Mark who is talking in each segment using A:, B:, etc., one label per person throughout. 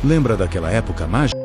A: Lembra daquela época mágica?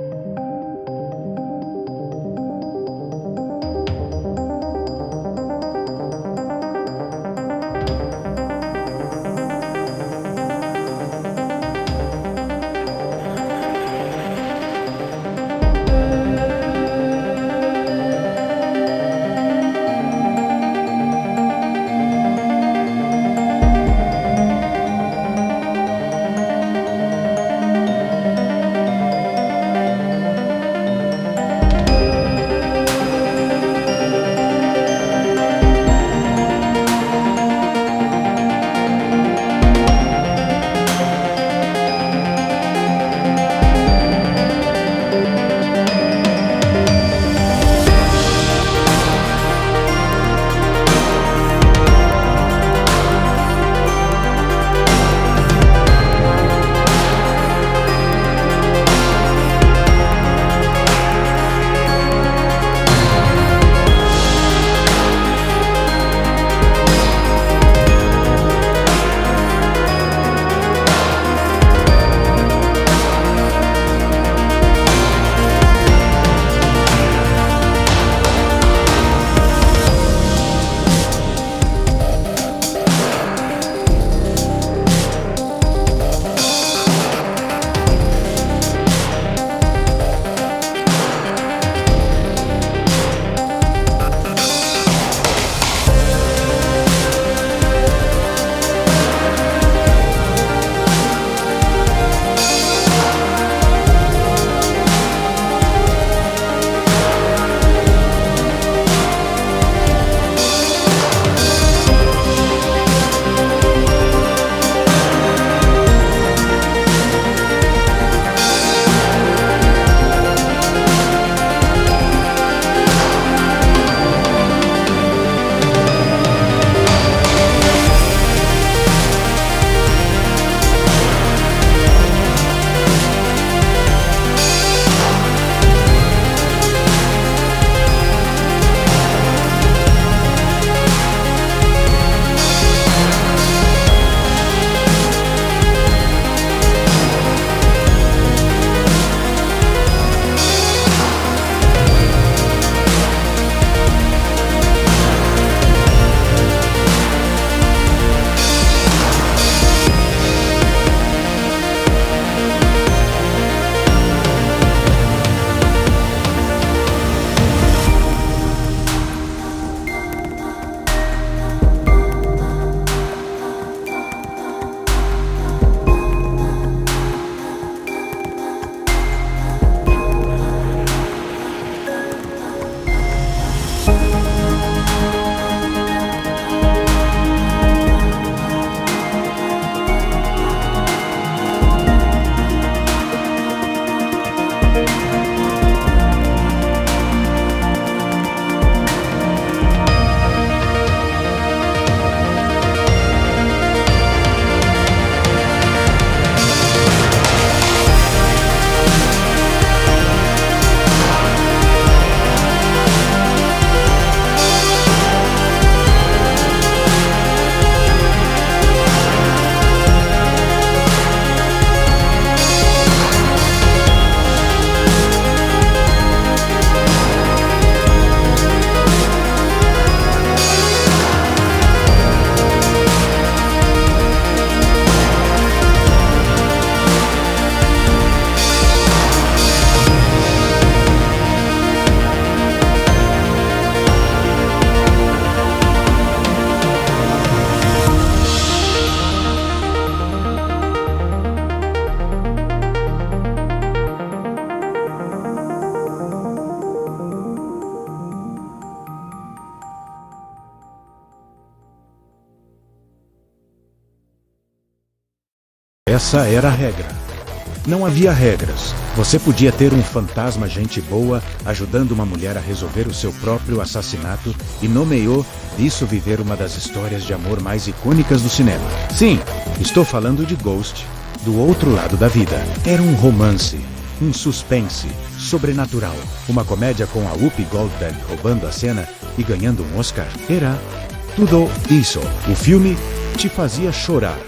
A: Essa era a regra. Não havia regras. Você podia ter um fantasma gente boa ajudando uma mulher a resolver o seu próprio assassinato e nomeou isso viver uma das histórias de amor mais icônicas do cinema. Sim, estou falando de Ghost, do outro lado da vida. Era um romance, um suspense, sobrenatural. Uma comédia com a Whoopi Goldberg roubando a cena e ganhando um Oscar. Era tudo isso. O filme te fazia chorar.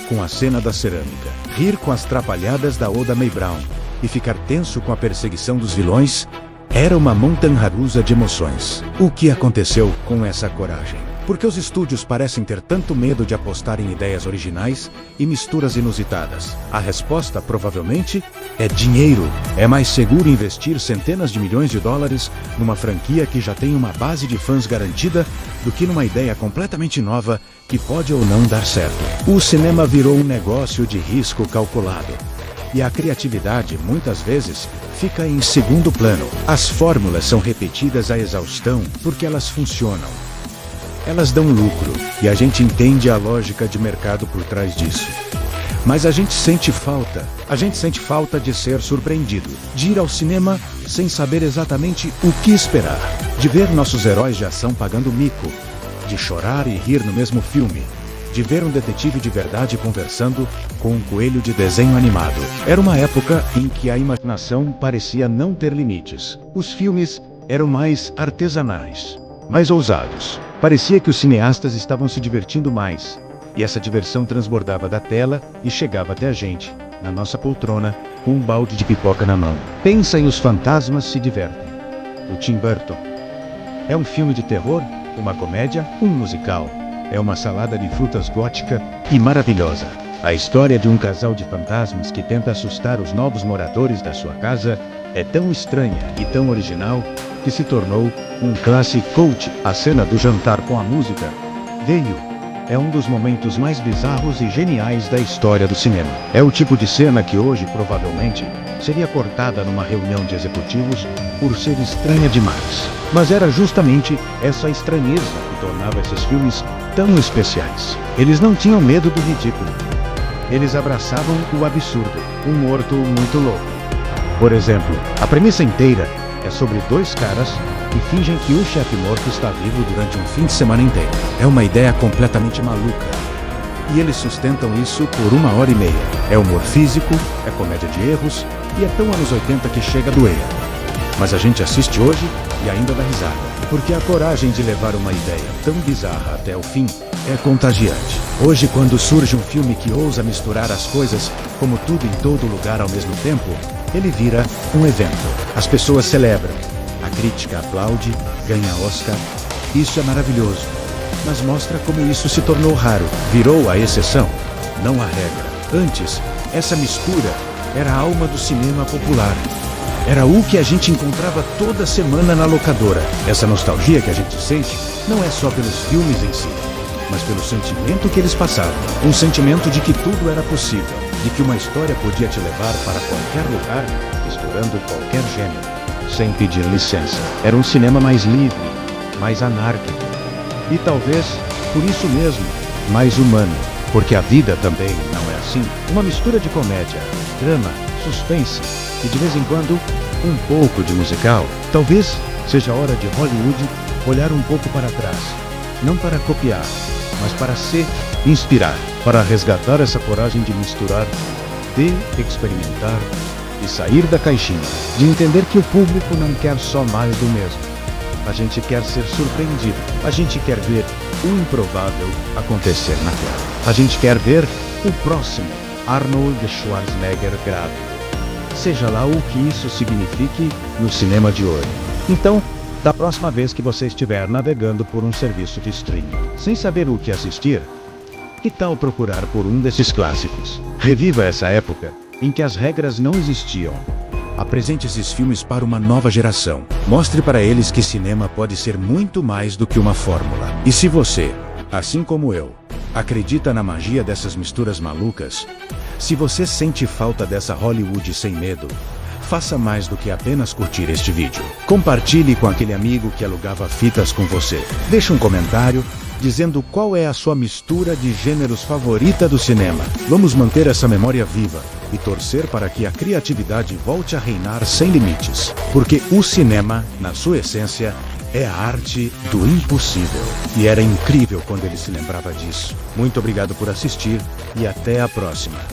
A: com a cena da cerâmica, rir com as trapalhadas da Oda May Brown e ficar tenso com a perseguição dos vilões, era uma montanha-russa de emoções. O que aconteceu com essa coragem? Por que os estúdios parecem ter tanto medo de apostar em ideias originais e misturas inusitadas? A resposta, provavelmente, é dinheiro. É mais seguro investir centenas de milhões de dólares numa franquia que já tem uma base de fãs garantida do que numa ideia completamente nova que pode ou não dar certo. O cinema virou um negócio de risco calculado. E a criatividade, muitas vezes, fica em segundo plano. As fórmulas são repetidas à exaustão porque elas funcionam. Elas dão lucro, e a gente entende a lógica de mercado por trás disso. Mas a gente sente falta de ser surpreendido, de ir ao cinema sem saber exatamente o que esperar, de ver nossos heróis de ação pagando mico, de chorar e rir no mesmo filme, de ver um detetive de verdade conversando com um coelho de desenho animado. Era uma época em que a imaginação parecia não ter limites. Os filmes eram mais artesanais, mais ousados. Parecia que os cineastas estavam se divertindo mais, e essa diversão transbordava da tela e chegava até a gente, na nossa poltrona, com um balde de pipoca na mão. Pensa em Os Fantasmas Se Divertem, do Tim Burton. É um filme de terror, uma comédia, um musical. É uma salada de frutas gótica e maravilhosa. A história de um casal de fantasmas que tenta assustar os novos moradores da sua casa é tão estranha e tão original que se tornou um clássico cult. A cena do jantar com a música é um dos momentos mais bizarros e geniais da história do cinema. É o tipo de cena que hoje provavelmente seria cortada numa reunião de executivos por ser estranha demais. Mas era justamente essa estranheza que tornava esses filmes tão especiais. Eles não tinham medo do ridículo. Eles abraçavam o absurdo, um morto muito louco. Por exemplo, a premissa inteira é sobre dois caras que fingem que o chefe morto está vivo durante um fim de semana inteiro. É uma ideia completamente maluca. E eles sustentam isso por 1h30. É humor físico, é comédia de erros e é tão anos 80 que chega a doer. Mas a gente assiste hoje e ainda dá risada. Porque a coragem de levar uma ideia tão bizarra até o fim é contagiante. Hoje, quando surge um filme que ousa misturar as coisas como tudo em todo lugar ao mesmo tempo, ele vira um evento. As pessoas celebram. A crítica aplaude, ganha Oscar. Isso é maravilhoso. Mas mostra como isso se tornou raro. Virou a exceção, não a regra. Antes, essa mistura era a alma do cinema popular. Era o que a gente encontrava toda semana na locadora. Essa nostalgia que a gente sente não é só pelos filmes em si, mas pelo sentimento que eles passavam. Um sentimento de que tudo era possível, de que uma história podia te levar para qualquer lugar, misturando qualquer gênero, sem pedir licença. Era um cinema mais livre, mais anárquico. E talvez, por isso mesmo, mais humano. Porque a vida também não é assim. Uma mistura de comédia, drama, suspense e de vez em quando, um pouco de musical. Talvez seja hora de Hollywood olhar um pouco para trás. Não para copiar, mas para se inspirar. Para resgatar essa coragem de misturar, de experimentar e sair da caixinha. De entender que o público não quer só mais do mesmo. A gente quer ser surpreendido. A gente quer ver o improvável acontecer na tela. A gente quer ver o próximo Arnold Schwarzenegger grave. Seja lá o que isso signifique no cinema de hoje. Então, da próxima vez que você estiver navegando por um serviço de streaming, sem saber o que assistir, que tal procurar por um desses clássicos? Reviva essa época em que as regras não existiam. Apresente esses filmes para uma nova geração. Mostre para eles que cinema pode ser muito mais do que uma fórmula. E se você, assim como eu, acredita na magia dessas misturas malucas, se você sente falta dessa Hollywood sem medo, faça mais do que apenas curtir este vídeo. Compartilhe com aquele amigo que alugava fitas com você. Deixe um comentário dizendo qual é a sua mistura de gêneros favorita do cinema. Vamos manter essa memória viva e torcer para que a criatividade volte a reinar sem limites. Porque o cinema, na sua essência, é a arte do impossível. E era incrível quando ele se lembrava disso. Muito obrigado por assistir e até a próxima.